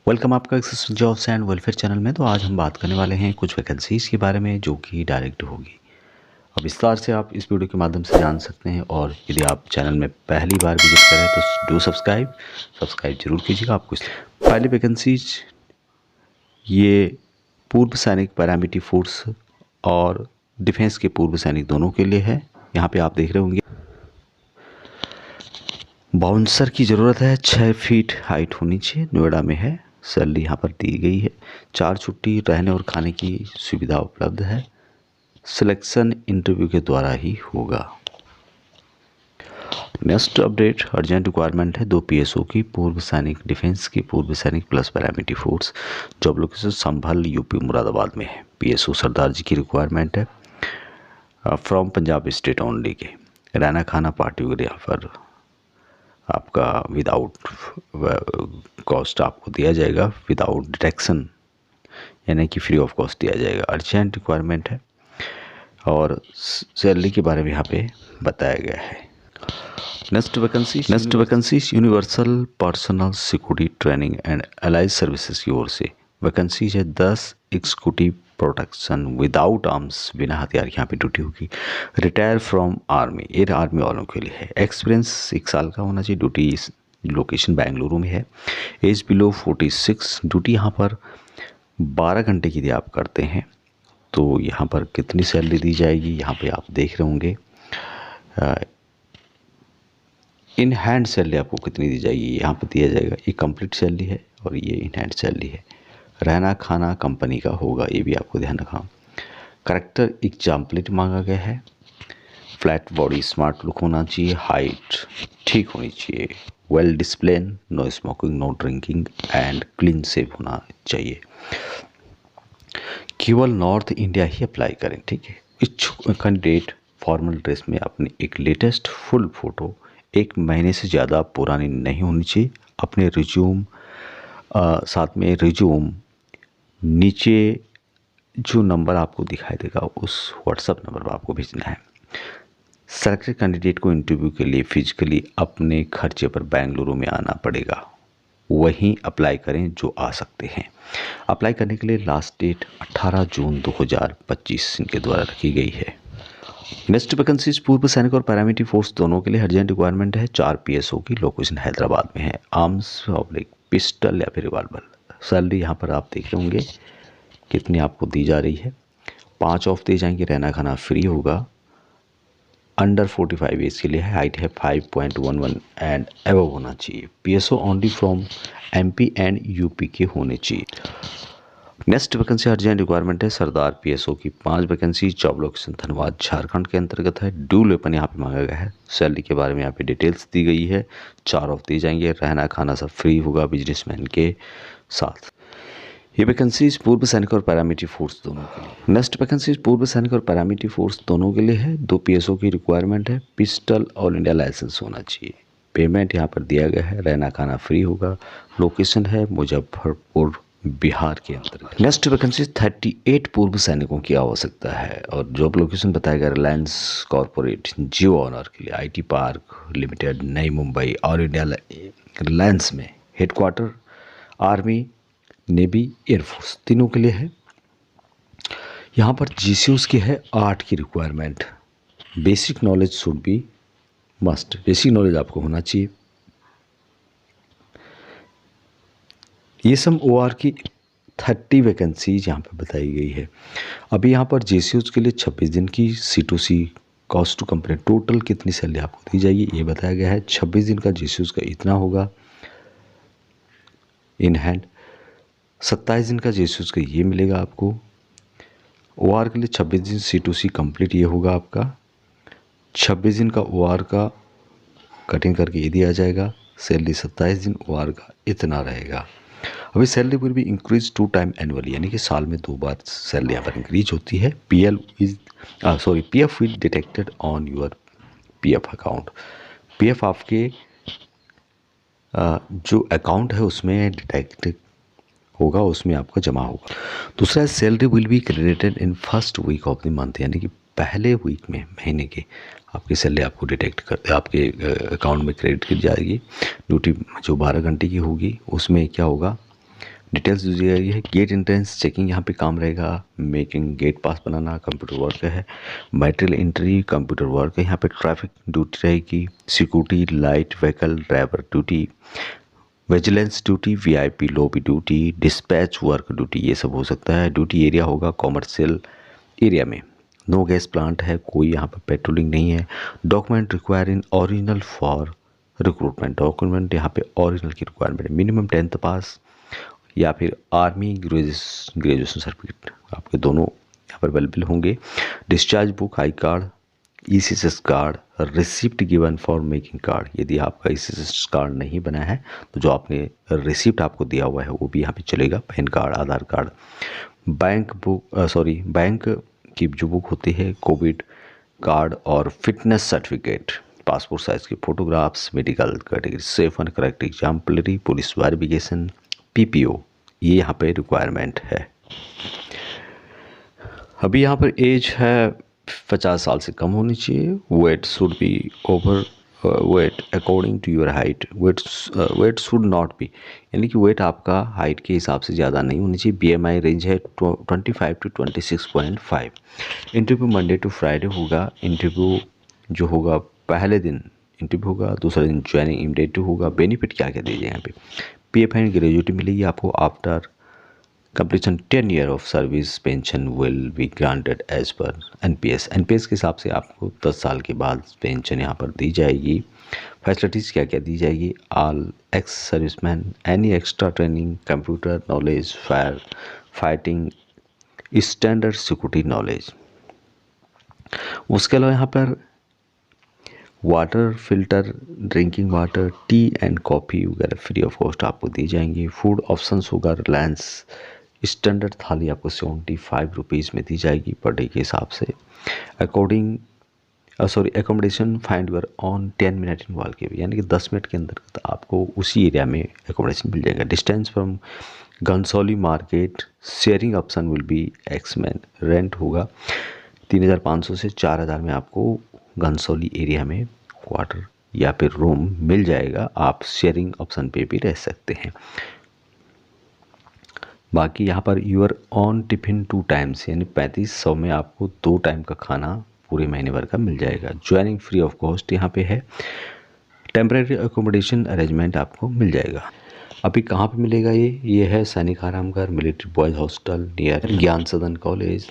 Welcome आपका access jobs and welfare channel में। तो आज हम बात करने वाले हैं कुछ वैकेंसीज़ के बारे में जो कि डायरेक्ट होगी। अब विस्तार से आप इस वीडियो के माध्यम से जान सकते हैं। और यदि आप चैनल में पहली बार विजिट करें तो डू सब्सक्राइब जरूर कीजिएगा। आपको पहली वैकेंसीज ये पूर्व सैनिक, पैरामिलिट्री फोर्स और डिफेंस के पूर्व सैनिक दोनों के लिए है। यहाँ पे आप देख रहे होंगे बाउंसर की ज़रूरत है, 6 फीट हाइट होनी चाहिए, नोएडा में है। सैलरी यहाँ पर दी गई है। 4 छुट्टी, रहने और खाने की सुविधा उपलब्ध है। सिलेक्शन इंटरव्यू के द्वारा ही होगा। नेक्स्ट अपडेट, अर्जेंट रिक्वायरमेंट है 2 पीएसओ की, पूर्व सैनिक, डिफेंस की पूर्व सैनिक plus paramilitary force. Job location Sambhal, UP Moradabad में है। पीएसओ सरदार जी की रिक्वायरमेंट है, फ्रॉम पंजाब स्टेट ओनली के। रहना खाना पार्टी वगैरह यहाँ पर आपका विदाउट कॉस्ट आपको दिया जाएगा, विदाउट डिटेक्शन, यानी कि फ्री ऑफ कॉस्ट दिया जाएगा। अर्जेंट रिक्वायरमेंट है और सैलरी के बारे में यहाँ पे बताया गया है। Next vacancy universal personal security training and allies services की ओर से वैकेंसीज है 10 एग्जीक्यूटिव प्रोटेक्शन विदाउट आर्म्स, बिना हथियार की यहाँ पे ड्यूटी होगी। रिटायर फ्रॉम आर्मी, ये आर्मी वालों के लिए है। एक्सपीरियंस 1 साल का होना चाहिए। ड्यूटी लोकेशन बेंगलुरु में है। As below 46। ड्यूटी यहाँ पर 12 घंटे की यदि आप करते हैं तो यहाँ पर कितनी सैलरी दी जाएगी यहाँ पे आप देख रहे होंगे। इन हैंड सैलरी आपको कितनी दी जाएगी यहाँ पे दिया जाएगा। ये कंप्लीट सैलरी है और ये इन हैंड सैलरी है। रहना खाना कंपनी का होगा, ये भी आपको ध्यान रखना। करेक्टर एग्जाम्पलेट मांगा गया है। फ्लैट बॉडी, स्मार्ट लुक होना चाहिए, हाइट ठीक होनी चाहिए, well discipline, no smoking, no drinking and clean shave होना चाहिए। केवल नॉर्थ इंडिया ही अप्लाई करें, ठीक है। इच्छुक कैंडिडेट फॉर्मल ड्रेस में अपनी एक लेटेस्ट फुल फोटो 1 महीने से ज़्यादा पुरानी नहीं होनी चाहिए। अपने रिज्यूम साथ में रिज्यूम नीचे जो नंबर आपको दिखाई देगा उस व्हाट्सएप नंबर पर आपको भेजना है। सेलेक्टेड कैंडिडेट को इंटरव्यू के लिए फिजिकली अपने खर्चे पर बेंगलुरु में आना पड़ेगा। वहीं अप्लाई करें जो आ सकते हैं। अप्लाई करने के लिए लास्ट डेट 18 जून 2025 इनके द्वारा रखी गई है। नेक्स्ट वैकेंसीज पूर्व सैनिक और पैरामिलिट्री फोर्स दोनों के लिए अर्जेंट रिक्वायरमेंट है। 4 पीएसओ की, लोकेशन हैदराबाद में है। आर्म्स पब्लिक, पिस्टल या फिर रिवॉल्वर। सैलरी यहाँ पर आप देख रहे होंगे कितनी आपको दी जा रही है। 5 ऑफ दिए जाएंगे। रहना खाना फ्री होगा। अंडर 45 एज के लिए है। हाइट है 5.11 एंड एबव होना चाहिए। PSO only from MP and UP के होने चाहिए। नेक्स्ट वैकेंसी अर्जेंट रिक्वायरमेंट है सरदार पीएसओ की। 5 vacancy, job location Dhanbad Jharkhand के अंतर्गत है। ड्यूल वेपन यहाँ पे मांगा गया है। सैलरी के बारे में यहाँ पे डिटेल्स दी गई है। 4 ऑफ दिए जाएंगे। रहना खाना सब फ्री होगा बिजनेसमैन के साथ। ये वैकेंसीज पूर्व सैनिक और पैरामिलिट्री फोर्स दोनों के लिए। नेक्स्ट वैकेंसीज पूर्व सैनिक और पैरामिलिट्री फोर्स दोनों के लिए है। 2 पीएसओ की रिक्वायरमेंट है। पिस्टल ऑल इंडिया लाइसेंस होना चाहिए। पेमेंट यहाँ पर दिया गया है। रहना खाना फ्री होगा। लोकेशन है मुजफ्फरपुर, बिहार के अंतर्गत। नेक्स्ट वैकेंसी 38 पूर्व सैनिकों की आवश्यकता है और जॉब लोकेशन बताया गया रिलायंस कॉर्पोरेट, जियो ऑनर के लिए, आईटी पार्क लिमिटेड, नई मुंबई, ऑल इंडिया रिलायंस में हेडक्वार्टर, आर्मी, नेवी, एयरफोर्स तीनों के लिए है। यहाँ पर जीसीयूज की है 8 की requirement. Basic knowledge should be must, basic knowledge आपको होना चाहिए। ये सब ओआर की 30 वैकेंसीज यहाँ पे बताई गई है। अभी यहाँ पर जेसीयूज के लिए 26 दिन की C2C, cost to company, total कितनी सैलरी आपको दी जाएगी ये बताया गया है। 26 दिन का जेसीयूज का इतना होगा इन हैंड। 27 दिन का जेसीयूज का ये मिलेगा आपको। ओआर के लिए 26 दिन C2C कंप्लीट ये होगा आपका। 26 दिन का ओआर का कटिंग करके ये दिया जाएगा। सैलरी 27 दिन ओआर का इतना रहेगा। अभी salary will be increase 2 time annually, यानी कि साल में 2 बार सैलरी यहाँ पर इंक्रीज होती है। PF will detected on your PF account. PF आपके जो अकाउंट है उसमें डिटेक्ट होगा, उसमें आपका जमा होगा। दूसरा है salary will be credited in first week of the month, यानी कि पहले वीक में, महीने के आपकी सैलरी आपको डिटेक्ट कर आपके अकाउंट में क्रेडिट की जाएगी। ड्यूटी जो 12 घंटे की होगी उसमें क्या होगा, डिटेल्स दी गई है। गेट एंट्रेंस चेकिंग यहाँ पे काम रहेगा, मेकिंग गेट पास बनाना कंप्यूटर वर्क है, मटेरियल एंट्री कंप्यूटर वर्क है, यहाँ पे ट्रैफिक ड्यूटी रहेगी, security, light vehicle driver duty, vigilance duty, VIP lobby duty, dispatch work duty, ये सब हो सकता है। ड्यूटी एरिया होगा कॉमर्शियल एरिया में। नो गैस प्लांट है, कोई यहाँ पर पेट्रोलिंग नहीं है। Document require in original for recruitment, document यहाँ पे ओरिजिनल की रिक्वायरमेंट है। मिनिमम 10th पास या फिर आर्मी ग्रेजुएशन सर्टिफिकेट, आपके दोनों यहाँ पर अवेलेबल होंगे। Discharge book, I card, ECS card, receipt given for making card. यदि आपका ईसीएस कार्ड नहीं बना है तो जो आपने रिसिप्ट आपको दिया हुआ है वो भी यहाँ पे चलेगा। पैन कार्ड, आधार कार्ड, बैंक बुक, बैंक की जो बुक होती है, कोविड कार्ड और फिटनेस सर्टिफिकेट, पासपोर्ट साइज की photographs, medical category, safe and correct exemplary, police verification, PPO, ये यहाँ पे रिक्वायरमेंट है। अभी यहाँ पर एज है 50 साल से कम होनी चाहिए। Weight should be over weight according to your height, weight should not be, यानी कि वेट आपका हाइट के हिसाब से ज़्यादा नहीं होनी चाहिए। बीएमआई रेंज है 25 to 26.5। Interview Monday to Friday होगा। इंटरव्यू जो होगा पहले दिन इंटरव्यू होगा, दूसरे दिन ज्वाइनिंग इमीडिएट होगा। बेनिफिट क्या क्या दीजिए यहाँ पे, पीएफ एंड ग्रेजुएटी मिलेगी आपको। After completion 10 year of service pension will be granted as per NPS, NPS के हिसाब से आपको 10 साल के बाद पेंशन यहाँ पर दी जाएगी। फैसिलिटीज़ क्या क्या दी जाएगी, all ex serviceman, any extra training, computer knowledge, fire fighting, standard security knowledge. उसके अलावा यहाँ पर water filter, drinking water, T and coffee वगैरह फ्री ऑफ कॉस्ट आपको दी जाएंगी। फूड ऑप्शंस होगा, रिलायंस स्टैंडर्ड थाली आपको 75 रुपीज़ में दी जाएगी पर डे के हिसाब से। Accommodation find you're on 10 minute in wall के, यानी कि 10 मिनट के अंदर आपको उसी एरिया में एकोमोडेशन मिल जाएगा। Distance from Ghansoli market, sharing option will be एक्समैन, रेंट होगा 3500 से 4000 में आपको घनसौली एरिया में क्वार्टर या फिर रूम मिल जाएगा। आप शेयरिंग ऑप्शन पे भी रह सकते हैं। बाकी यहाँ पर यूर ऑन टिफिन 2 टाइम्स, यानी 3500 में आपको 2 टाइम का खाना पूरे महीने भर का मिल जाएगा। ज्वाइनिंग फ्री ऑफ कॉस्ट यहाँ पे है। टेम्परेरी अकोमोडेशन अरेंजमेंट आपको मिल जाएगा। अभी कहाँ पे मिलेगा ये है सैनिक आरामघर, मिलिट्री बॉयज़ हॉस्टल नियर ज्ञान सदन कॉलेज,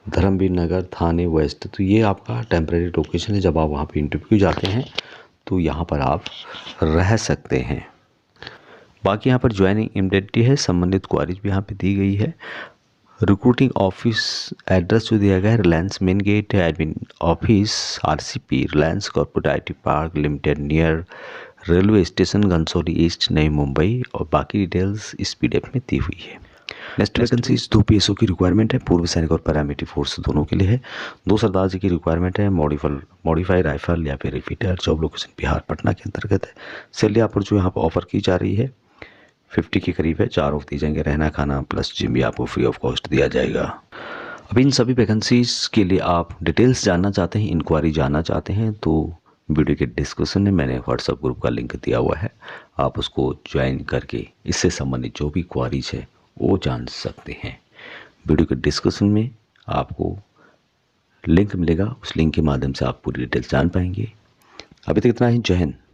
धर्मवीर नगर, थाने वेस्ट। तो ये आपका टेम्परेरी लोकेशन है। जब आप वहाँ पे इंटरव्यू जाते हैं तो यहाँ पर आप रह सकते हैं। बाकी यहाँ पर ज्वाइनिंग इमीडिएटली है। संबंधित क्वारीज भी यहाँ पे दी गई है। रिक्रूटिंग ऑफिस एड्रेस जो दिया गया है, Reliance main gate, admin office, RCP Reliance corporate IT park limited near railway station Ghansoli east नई मुंबई। और बाकी डिटेल्स इस पीडीएफ में दी हुई है। नेक्स्ट वैकेंसी 2 पीएसओ की रिक्वायरमेंट है, पूर्व सैनिक और पैरामिलिट्री फोर्स दोनों के लिए है। 2 सरदार जी की रिक्वायरमेंट है, मॉडिफाई राइफल या फिर repeater. Job location Bihar Patna के अंतर्गत है। सैलरी पर जो यहाँ पर ऑफर की जा रही है 50 के करीब है। 4 ऑफ दी जाएंगे, रहना खाना प्लस जिम भी आपको फ्री ऑफ कॉस्ट दिया जाएगा। अब इन सभी वैकेंसीज के लिए आप डिटेल्स जानना चाहते हैं, इंक्वायरी जानना चाहते हैं तो वीडियो के डिस्क्रिप्शन में मैंने व्हाट्सएप ग्रुप का लिंक दिया हुआ है, आप उसको ज्वाइन करके इससे संबंधित जो भी क्वारीज है वो जान सकते हैं। वीडियो के डिस्क्रिप्शन में आपको लिंक मिलेगा, उस लिंक के माध्यम से आप पूरी डिटेल्स जान पाएंगे। अभी तक इतना ही। जय हिंद।